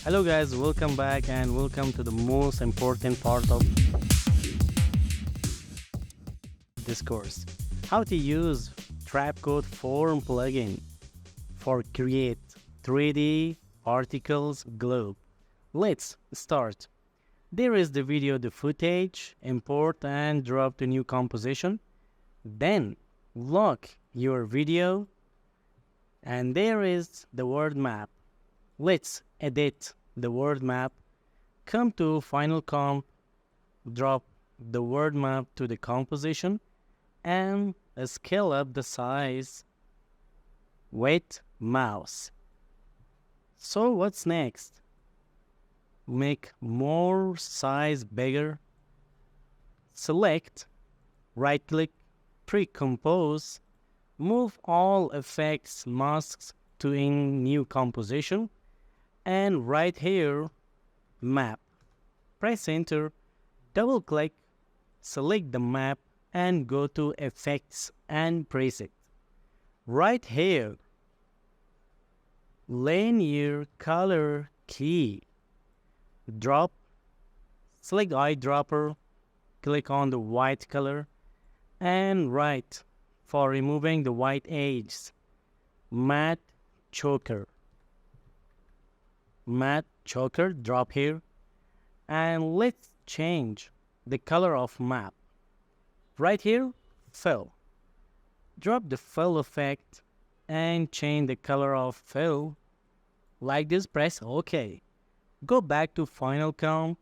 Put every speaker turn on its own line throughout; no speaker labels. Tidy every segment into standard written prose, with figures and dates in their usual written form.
Hello guys, welcome back and welcome to the most important part of this course. How to use Trapcode form plugin for create 3D particles globe. Let's start. There is the video, the footage, import and drop to new composition. Then lock your video and there is the word map. Let's edit the word map. Come to Final Comp, drop the word map to the composition and scale up the size with mouse. So what's next? Make more size bigger. Select, right click, pre-compose, move all effects masks to in new composition, and right here map. Press enter, double click, select the map and go to effects and preset. Right here linear color key, drop, select eyedropper, click on the white color and right for removing the white edges, matte choker, drop here and let's change the color of map. Right here fill, drop the fill effect and change the color of fill like this. Press OK. Go back to Final Comp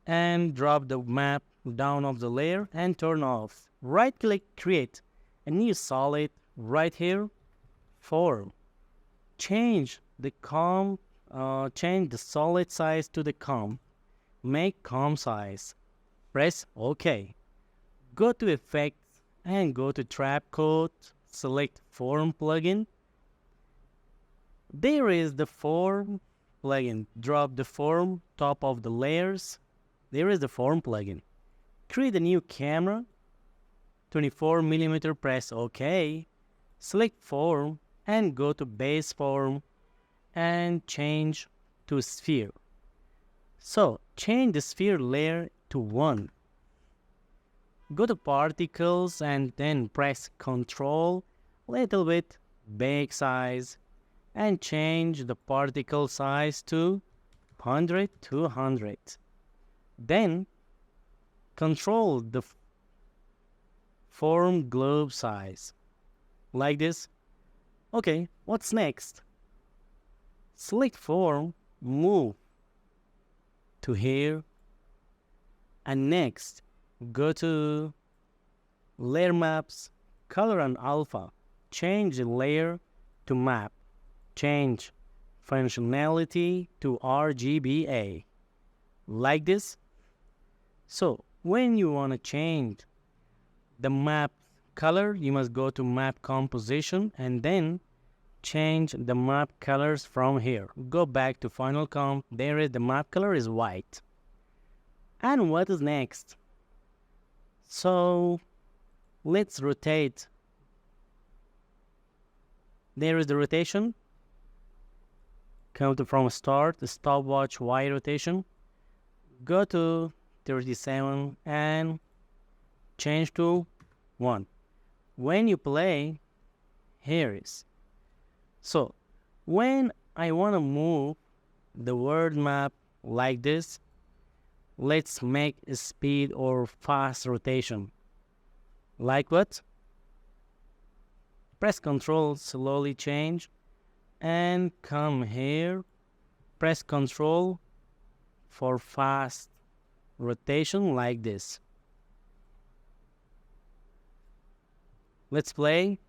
and drop the map down of the layer and turn off. Right click, create a new solid. Right here form, change the solid size to the comp, make comp size, press OK. Go to effects and go to Trapcode, select form plugin. There is the form plugin, drop the form top of the layers. There is the form plugin. Create a new camera, 24mm, press OK. Select form and go to base form and change to sphere. So change the sphere layer to 1. Go to particles and then press Ctrl, little bit big size and change the particle size to 100 to 100. Then control the form globe size like this. Okay, what's next? Select form, move to here and next go to layer maps, color and alpha, change the layer to map, change functionality to RGBA like this. So when you want to change the map color, you must go to map composition and then change the map colors from here. Go back to Final Comp. There is the map color is white. And what is next? So let's rotate. There is the rotation. Come to from start, the stopwatch Y rotation. Go to 37 and change to 1. When you play, here is. So when I want to move the word map like this, let's make a speed or fast rotation. Like what? Press Ctrl, slowly change and come here. Press Ctrl for fast rotation like this. Let's play.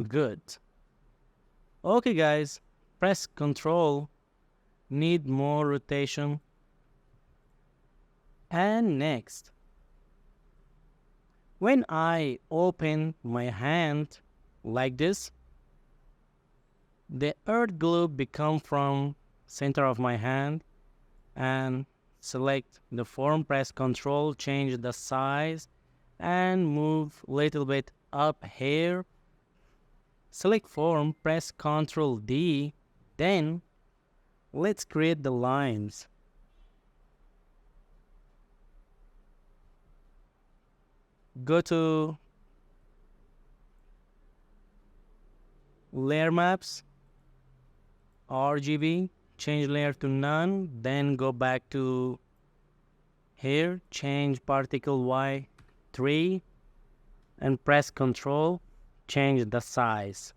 Good. Okay guys, press Ctrl, need more rotation. And next, when I open my hand like this, the earth globe become from center of my hand and select the form, press Ctrl, change the size and move little bit up here. Select form, press Ctrl D, then let's create the lines. Go to Layer Maps, RGB, change layer to none, then go back to here, change particle Y3, and press Ctrl, change the size.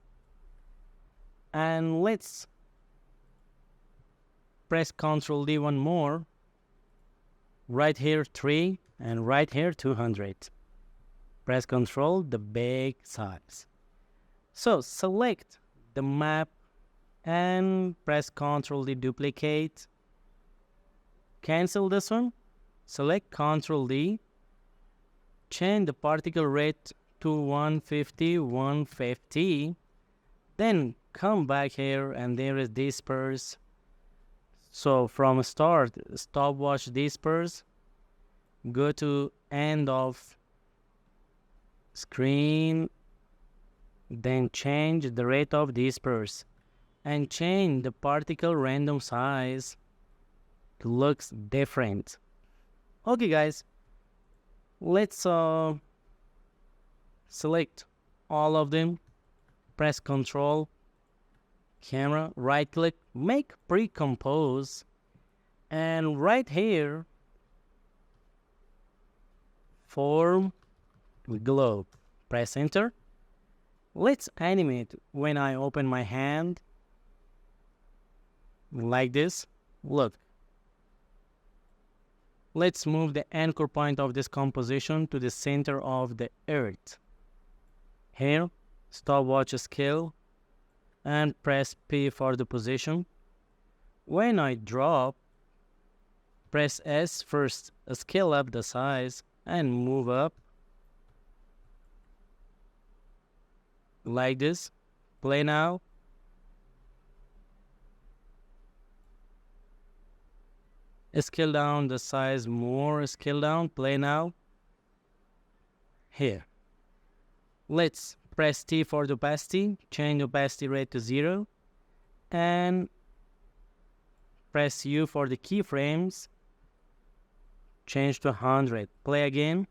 And let's press Ctrl D one more, right here 3, and right here 200. Press Ctrl, the big size. So select the map and press Ctrl D, duplicate. Cancel this one, select Ctrl D, change the particle rate to 150, 150. Then come back here and there is disperse. So from start, stopwatch disperse, go to end of screen, then change the rate of disperse and change the particle random size to looks different. Okay guys, let's select all of them, press Ctrl, camera, right click, make pre-compose, and right here, form globe, press enter. Let's animate when I open my hand, like this. Look. Let's move the anchor point of this composition to the center of the earth. Here, stopwatch scale, and press P for the position. When I drop, press S first, scale up the size, and move up. Like this. Play now. Scale down the size more, scale down, play now. Here. Let's press T for the opacity, change the opacity rate to 0, and press U for the keyframes, change to 100. Play again.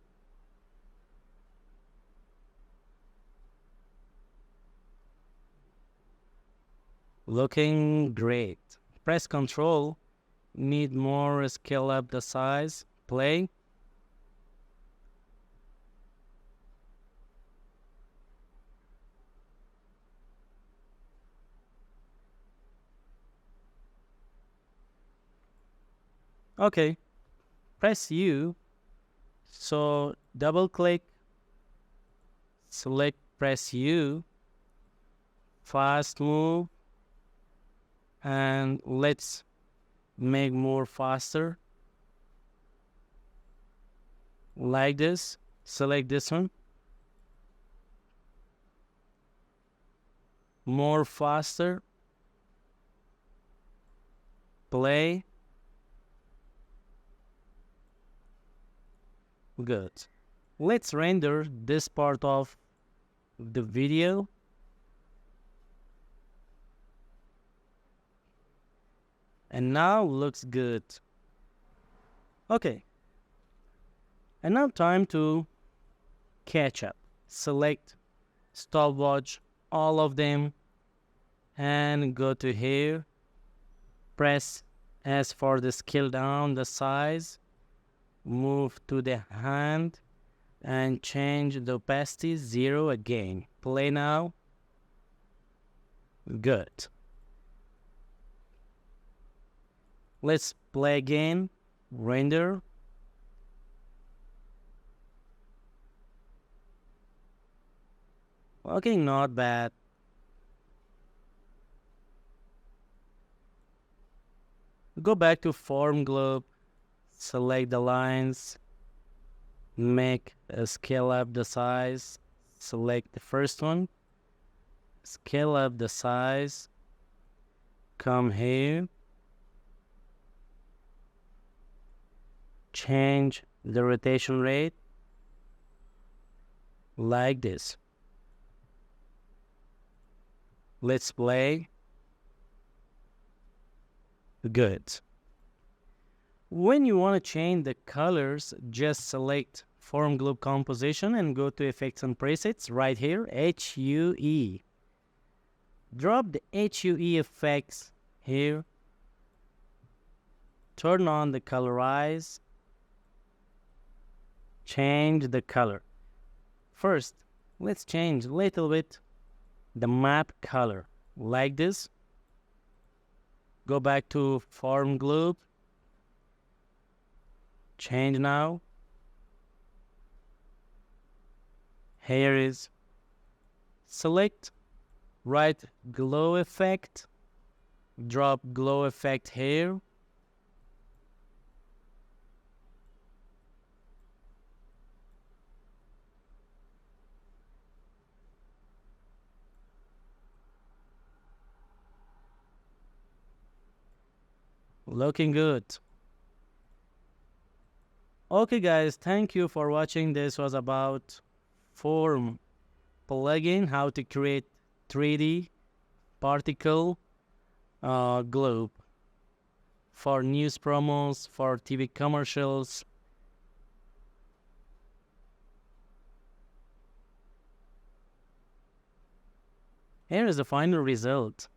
Looking great. Press Ctrl. Need more, scale up the size, play. Okay, press U, so double click, select, press U, fast move, and let's make more faster, like this. Select this one, more faster, play. Good. Let's render this part of the video. And now looks good. Okay. And now time to catch up. Select stopwatch, all of them, and go to here. Press S for the scale down the size. Move to the hand and change the opacity 0 again. Play now. Good. Let's play again. Render. Okay, not bad. Go back to form globe. Select the lines, make a scale up the size, select the first one, scale up the size, come here, change the rotation rate, like this. Let's play. Good. When you want to change the colors, just select Form Group Composition and go to Effects and Presets right here, HUE. Drop the HUE effects here. Turn on the colorize. Change the color. First, let's change a little bit the map color like this. Go back to Form Group. Change now. Here is select right glow effect. Drop glow effect here. Looking good. Okay guys, thank you for watching. This was about Form plugin, how to create 3D particle globe for news promos, for TV commercials. Here is the final result.